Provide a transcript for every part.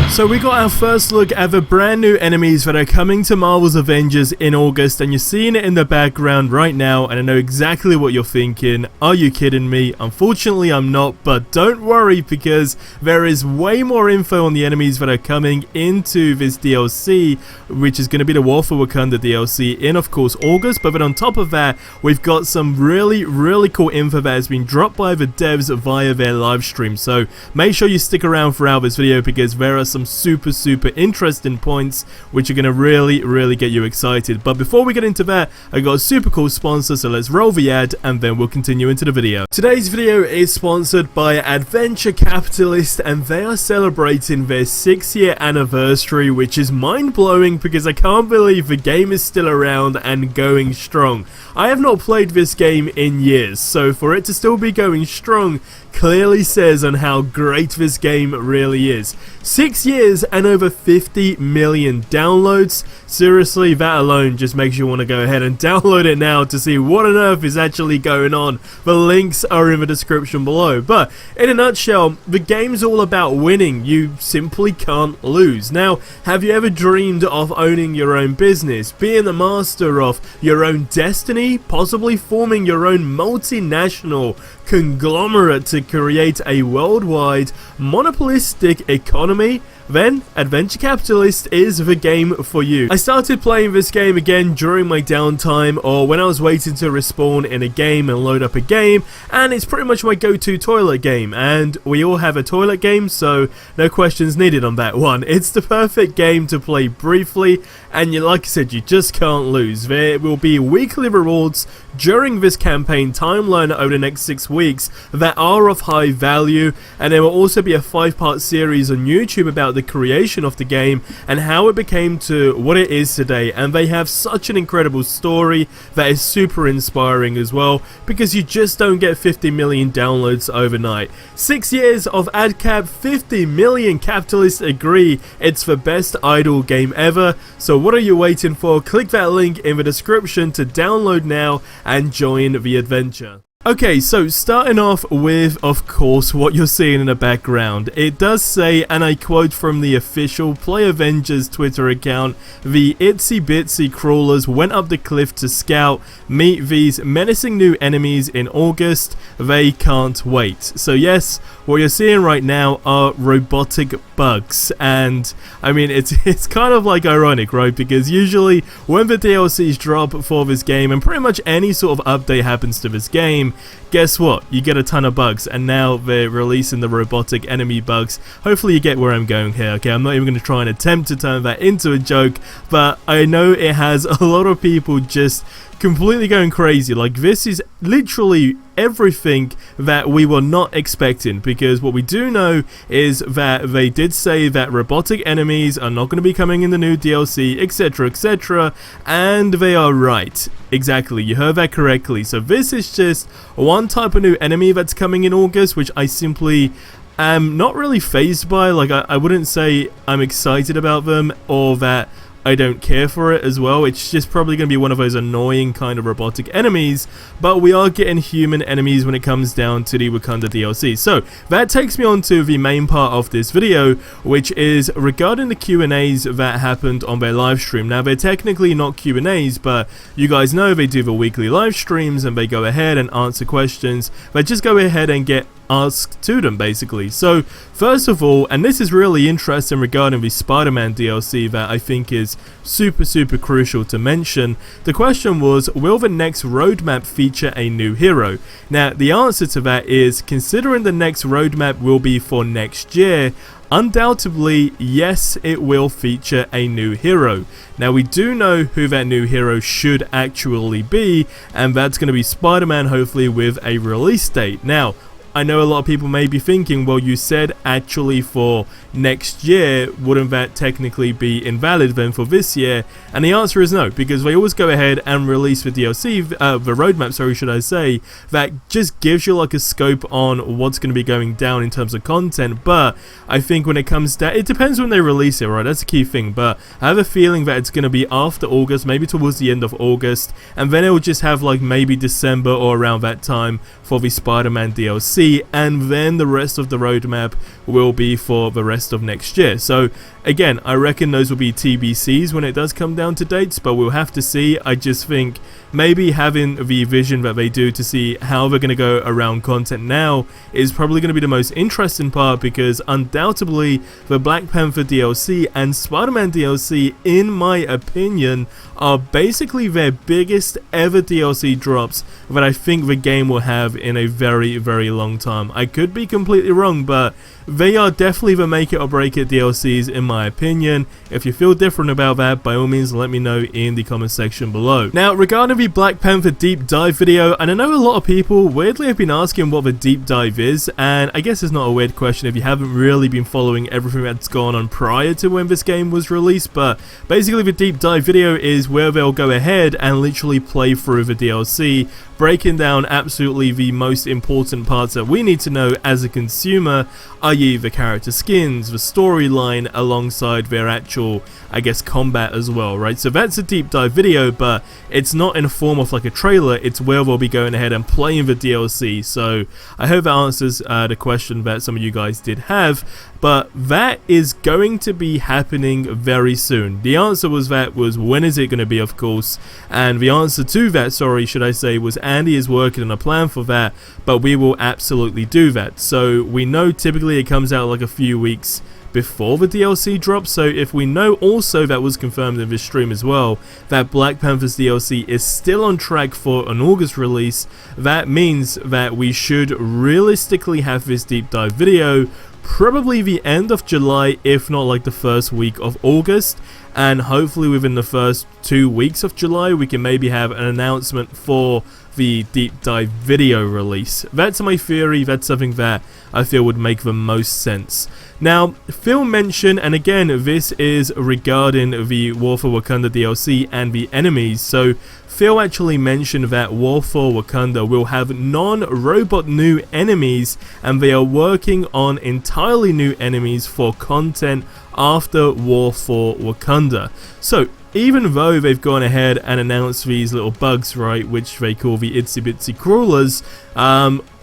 So we got our first look at the brand new enemies that are coming to Marvel's Avengers in August, and you're seeing it in the background right now, and I know exactly what you're thinking. Are you kidding me? Unfortunately I'm not, but don't worry, because there is way more info on the enemies that are coming into this DLC, which is going to be the War for Wakanda DLC in, of course, August. But then on top of that, we've got some really cool info that has been dropped by the devs via their live stream. So make sure you stick around throughout this video, because there are some super interesting points which are going to really get you excited. But before we get into that, I got a super cool sponsor, so let's roll the ad and then we'll continue into the video. Today's video is sponsored by Adventure Capitalist, and they are celebrating their 6-year anniversary, which is mind-blowing because I can't believe the game is still around and going strong. I have not played this game in years, so for it to still be going strong clearly says on how great this game really is. 6 years and over 50 million downloads. Seriously, that alone just makes you want to go ahead and download it now to see what on earth is actually going on. The links are in the description below. But in a nutshell, the game's all about winning. You simply can't lose. Now, have you ever dreamed of owning your own business, being the master of your own destiny, possibly forming your own multinational conglomerate to create a worldwide monopolistic economy? Then Adventure Capitalist is the game for you. I started playing this game again during my downtime, or when I was waiting to respawn in a game and load up a game, and it's pretty much my go-to toilet game, and we all have a toilet game, so no questions needed on that one. It's the perfect game to play briefly, and like I said, you just can't lose. There will be weekly rewards during this campaign timeline over the next 6 weeks that are of high value, and there will also be a 5-part series on YouTube about the creation of the game and how it became to what it is today. And they have such an incredible story that is super inspiring as well, because you just don't get 50 million downloads overnight. 6 years of ad cap, 50 million. Capitalists agree it's the best idle game ever. So what are you waiting for? Click that link in the description to download now and join the adventure. Okay, so starting off with, of course, what you're seeing in the background. It does say, and I quote from the official Play Avengers Twitter account, "The itsy bitsy crawlers went up the cliff to scout, meet these menacing new enemies in August. They can't wait." So yes, what you're seeing right now are robotic bugs, and I mean it's kind of like ironic, right? Because usually when the DLCs drop for this game, and pretty much any sort of update happens to this game, guess what? You get a ton of bugs, and now they're releasing the robotic enemy bugs. Hopefully you get where I'm going here, okay? I'm not even going to try and attempt to turn that into a joke, but I know it has a lot of people just completely going crazy. Like, this is literally everything that we were not expecting, because what we do know is that they did say that robotic enemies are not going to be coming in the new DLC, etc, and they are right. Exactly, you heard that correctly. So this is just one type of new enemy that's coming in August, which I simply am not really fazed by. Like, I wouldn't say I'm excited about them or that I don't care for it as well. It's just probably going to be one of those annoying kind of robotic enemies, but we are getting human enemies when it comes down to the Wakanda DLC. So that takes me on to the main part of this video, which is regarding the Q&As that happened on their live stream. Now, they're technically not Q&As, but you guys know they do the weekly live streams and they go ahead and answer questions. They just go ahead and get asked to them, basically. So first of all, and this is really interesting regarding the Spider-Man DLC that I think is super crucial to mention, the question was, will the next roadmap feature a new hero? Now, the answer to that is, considering the next roadmap will be for next year, undoubtedly, yes, it will feature a new hero. Now, we do know who that new hero should actually be, and that's going to be Spider-Man, hopefully with a release date. Now, I know a lot of people may be thinking, well, you said actually for next year, wouldn't that technically be invalid then for this year? And the answer is no, because they always go ahead and release the DLC, the roadmap, sorry, should I say, that just gives you like a scope on what's going to be going down in terms of content. But I think when it comes down, it depends when they release it, right? That's the key thing. But I have a feeling that it's going to be after August, maybe towards the end of August, and then it will just have like maybe December or around that time for the Spider-Man DLC. DLC, and then the rest of the roadmap will be for the rest of next year. So again, I reckon those will be TBCs when it does come down to dates, but we'll have to see. I just think maybe having the vision that they do to see how they're going to go around content now is probably going to be the most interesting part, because undoubtedly the Black Panther DLC and Spider-Man DLC, in my opinion, are basically their biggest ever DLC drops that I think the game will have in a very, very long time. I could be completely wrong, but they are definitely the make it or break it DLCs in my opinion. If you feel different about that, by all means let me know in the comment section below. Now, regarding the Black Panther deep dive video, and I know a lot of people weirdly have been asking what the deep dive is, and I guess it's not a weird question if you haven't really been following everything that's gone on prior to when this game was released, but basically the deep dive video is where they'll go ahead and literally play through the DLC, breaking down absolutely the most important parts that we need to know as a consumer, i.e. the character skins, the storyline, alongside their actual, I guess, combat as well, right? So that's a deep dive video, but it's not in the form of like a trailer, it's where they'll be going ahead and playing the DLC. So I hope that answers the question that some of you guys did have, but that is going to be happening very soon. The answer was when is it going to be, of course, and the answer to that, should I say, was Andy is working on a plan for that, but we will absolutely do that. So we know typically it comes out like a few weeks before the DLC drops, so if we know also, that was confirmed in this stream as well, that Black Panther's DLC is still on track for an August release, that means that we should realistically have this deep dive video probably the end of July, if not like the first week of August, and hopefully within the first 2 weeks of July we can maybe have an announcement for the deep dive video release. That's my theory, that's something that I feel would make the most sense. Now, Phil mentioned, and again this is regarding the War for Wakanda DLC and the enemies, so Phil actually mentioned that War for Wakanda will have non-robot new enemies, and they are working on entirely new enemies for content after War for Wakanda. So even though they've gone ahead and announced these little bugs, right, which they call the itsy bitsy crawlers,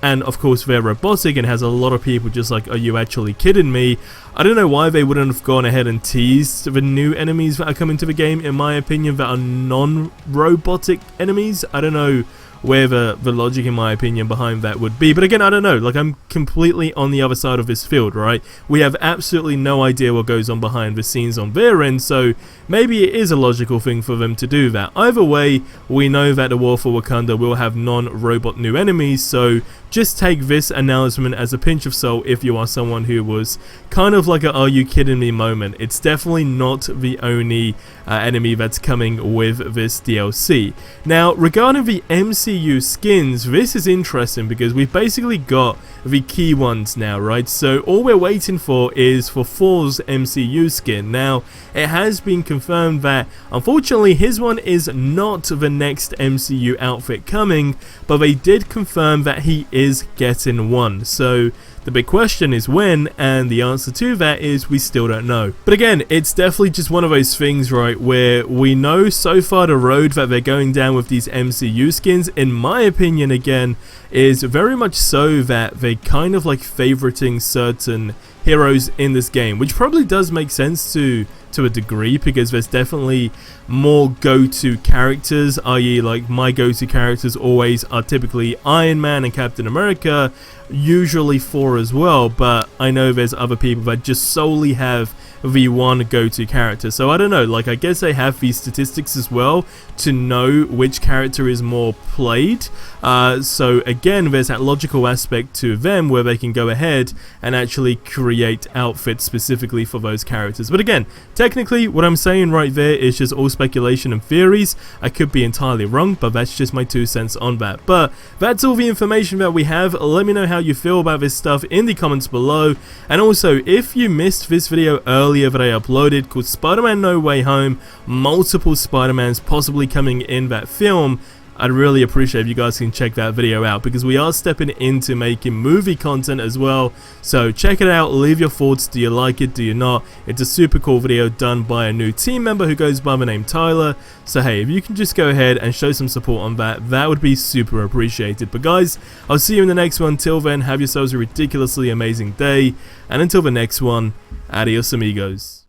and of course they're robotic and has a lot of people just like, are you actually kidding me? I don't know why they wouldn't have gone ahead and teased the new enemies that are coming to the game, in my opinion, that are non-robotic enemies. I don't know where the logic, in my opinion, behind that would be, but again, I don't know, like, I'm completely on the other side of this field, right? We have absolutely no idea what goes on behind the scenes on their end, so maybe it is a logical thing for them to do that. Either way, we know that the War for Wakanda will have non-robot new enemies, so just take this announcement as a pinch of salt if you are someone who was kind of like a "are you kidding me" moment. It's definitely not the only enemy that's coming with this DLC. Now, regarding the MCU skins, this is interesting because we've basically got the key ones now, right? So all we're waiting for is for Thor's MCU skin. Now, it has been confirmed that unfortunately his one is not the next MCU outfit coming, but they did confirm that he is getting one. So the big question is when, and the answer to that is we still don't know. But again, it's definitely just one of those things, right, where we know so far the road that they're going down with these MCU skins, in my opinion, again, is very much so that they kind of like favoriting certain heroes in this game, which probably does make sense to a degree, because there's definitely more go-to characters, i.e. like my go-to characters always are typically Iron Man and Captain America, usually Thor as well, but I know there's other people that just solely have the one go-to character. So I don't know, like, I guess they have these statistics as well to know which character is more played. So again, there's that logical aspect to them where they can go ahead and actually create outfits specifically for those characters. But again, technically what I'm saying right there is just all speculation and theories. I could be entirely wrong, but that's just my 2 cents on that. But that's all the information that we have. Let me know how you feel about this stuff in the comments below. And also, if you missed this video earlier that I uploaded called Spider-Man No Way Home, multiple Spider-Mans possibly coming in that film, I'd really appreciate if you guys can check that video out, because we are stepping into making movie content as well. So check it out, leave your thoughts. Do you like it? Do you not? It's a super cool video done by a new team member who goes by the name Tyler. So hey, if you can just go ahead and show some support on that, that would be super appreciated. But guys, I'll see you in the next one. Till then, have yourselves a ridiculously amazing day, and until the next one, adios amigos.